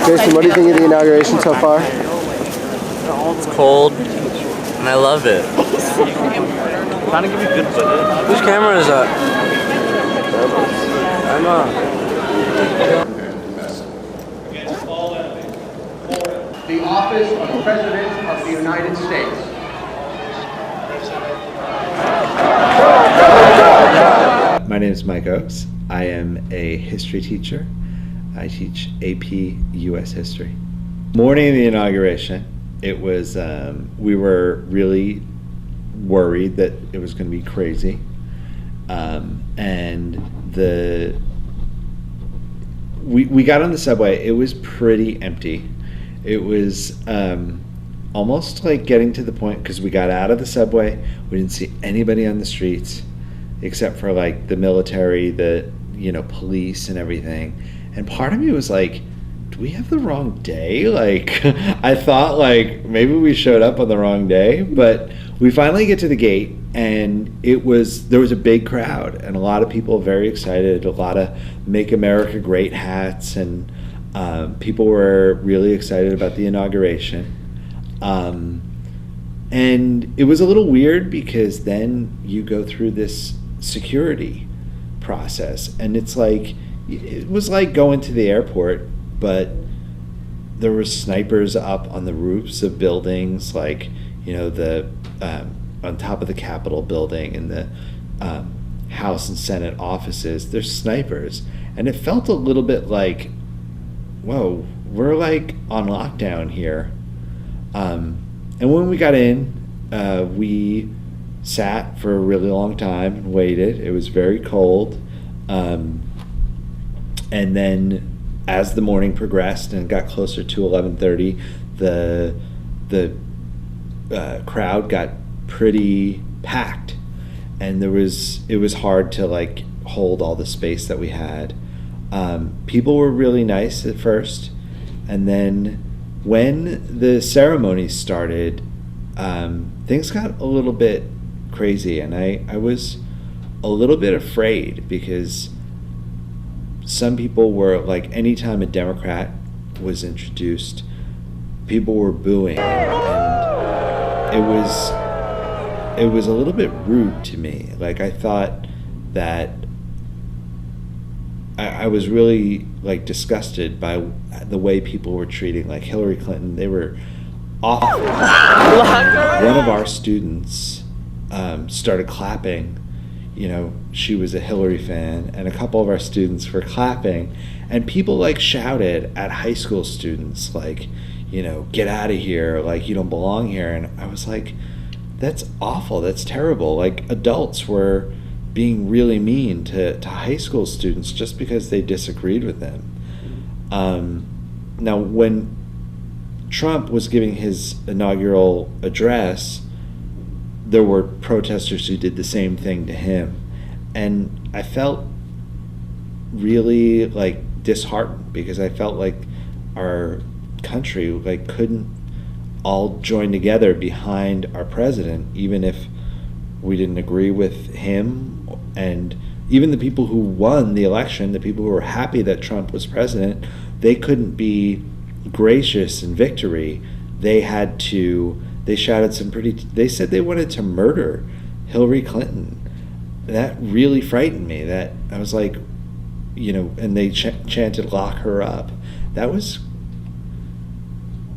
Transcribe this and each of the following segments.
Jason, what do you think of the inauguration so far? It's cold, and I love it. Trying to give you good footage. Whose camera is that? The office of President of the United States. My name is Mike Oakes. I am a history teacher. I teach AP US History. Morning of the inauguration, it was, we were really worried that it was going to be crazy. And we got on the subway, it was pretty empty. It was almost like getting to the point, because we got out of the subway, we didn't see anybody on the streets except for like the military, the police and everything. And part of me was like, do we have the wrong day? Like, I thought like maybe we showed up on the wrong day, but we finally get to the gate, and there was a big crowd and a lot of people very excited, a lot of Make America Great hats, and people were really excited about the inauguration. And it was a little weird because then you go through this security process, and it was like going to the airport, but there were snipers up on the roofs of buildings, like the on top of the Capitol building and the House and Senate offices. There's snipers, and it felt a little bit like, whoa, we're like on lockdown here. And when we got in, we sat for a really long time and waited. It was very cold. And then as the morning progressed and got closer to 11:30, the crowd got pretty packed, and it was hard to like hold all the space that we had. People were really nice at first, and then when the ceremony started, things got a little bit crazy, and I was a little bit afraid, because some people were like, anytime a Democrat was introduced, people were booing, and it was a little bit rude to me. Like, I thought that I was really like disgusted by the way people were treating like Hillary Clinton. They were awful. One of our students started clapping. She was a Hillary fan, and a couple of our students were clapping, and people like shouted at high school students like, get out of here, like you don't belong here. And I was like, that's awful, that's terrible. Like, adults were being really mean to high school students just because they disagreed with them. Now, when Trump was giving his inaugural address, there were protesters who did the same thing to him, and I felt really like disheartened, because I felt like our country like couldn't all join together behind our president, even if we didn't agree with him. And even the people who won the election, the people who were happy that Trump was president, they couldn't be gracious in victory. They shouted they said they wanted to murder Hillary Clinton. That really frightened me. That I was like, and they chanted "lock her up." That was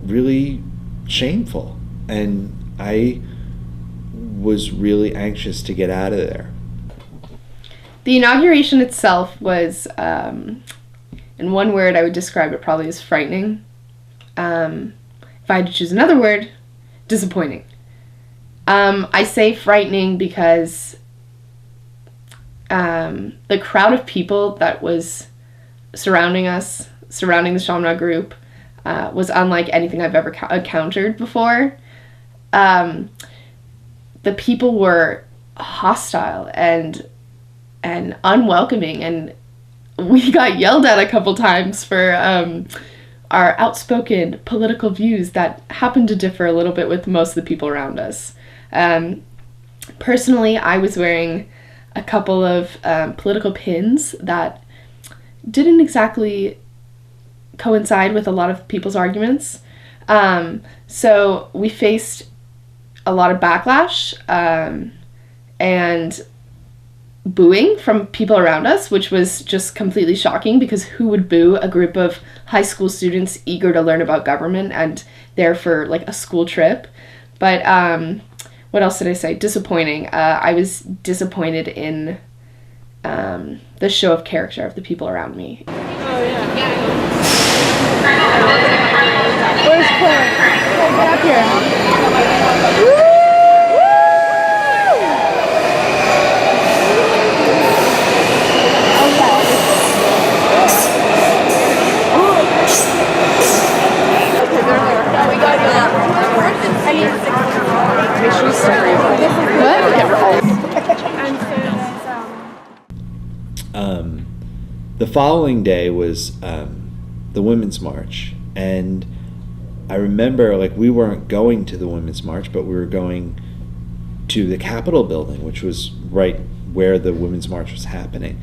really shameful, and I was really anxious to get out of there. The inauguration itself was, in one word, I would describe it probably as frightening. If I had to choose another word, disappointing. I say frightening because the crowd of people that was surrounding the Chaminade group, was unlike anything I've ever encountered before. The people were hostile and unwelcoming, and we got yelled at a couple times for our outspoken political views that happened to differ a little bit with most of the people around us. Personally, I was wearing a couple of political pins that didn't exactly coincide with a lot of people's arguments. So we faced a lot of backlash and booing from people around us, which was just completely shocking, because who would boo a group of high school students eager to learn about government and there for like a school trip? But what else did I say? Disappointing. I was disappointed in the show of character of the people around me. Where's Claire? Get up here. The following day was the Women's March, and I remember, like, we weren't going to the Women's March, but we were going to the Capitol building, which was right where the Women's March was happening.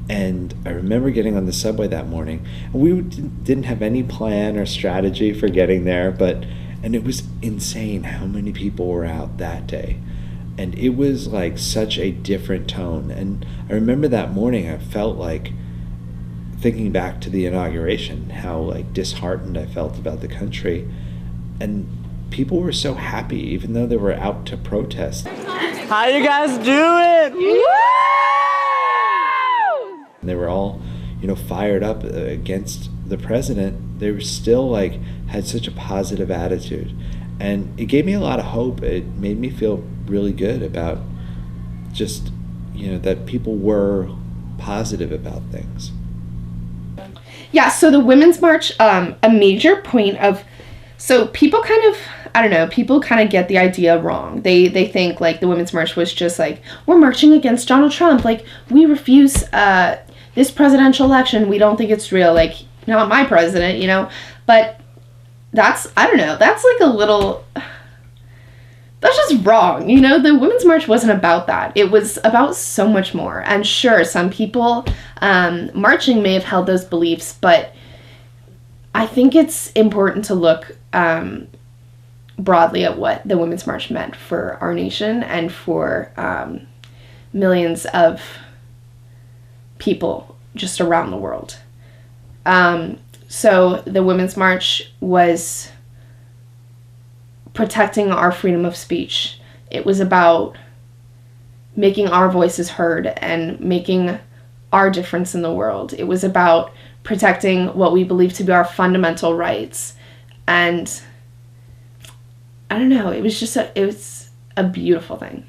And I remember getting on the subway that morning, and we didn't have any plan or strategy for getting there, and it was insane how many people were out that day. And it was like such a different tone. And I remember that morning, I felt like, thinking back to the inauguration, how like disheartened I felt about the country. And people were so happy, even though they were out to protest. How you guys doing? They were all, fired up against the president. They were still like, had such a positive attitude. And it gave me a lot of hope. It made me feel really good about just, that people were positive about things. Yeah, so the Women's March, a major point of, so people kind of get the idea wrong. They think like the Women's March was just like, we're marching against Donald Trump, like we refuse this presidential election, we don't think it's real, like not my president, but that's like a little, that's just wrong, the Women's March wasn't about that. It was about so much more. And sure, some people marching may have held those beliefs, but I think it's important to look broadly at what the Women's March meant for our nation and for millions of people just around the world. So the Women's March was protecting our freedom of speech. It was about making our voices heard and making our difference in the world. It was about protecting what we believe to be our fundamental rights. And I don't know, it was a beautiful thing.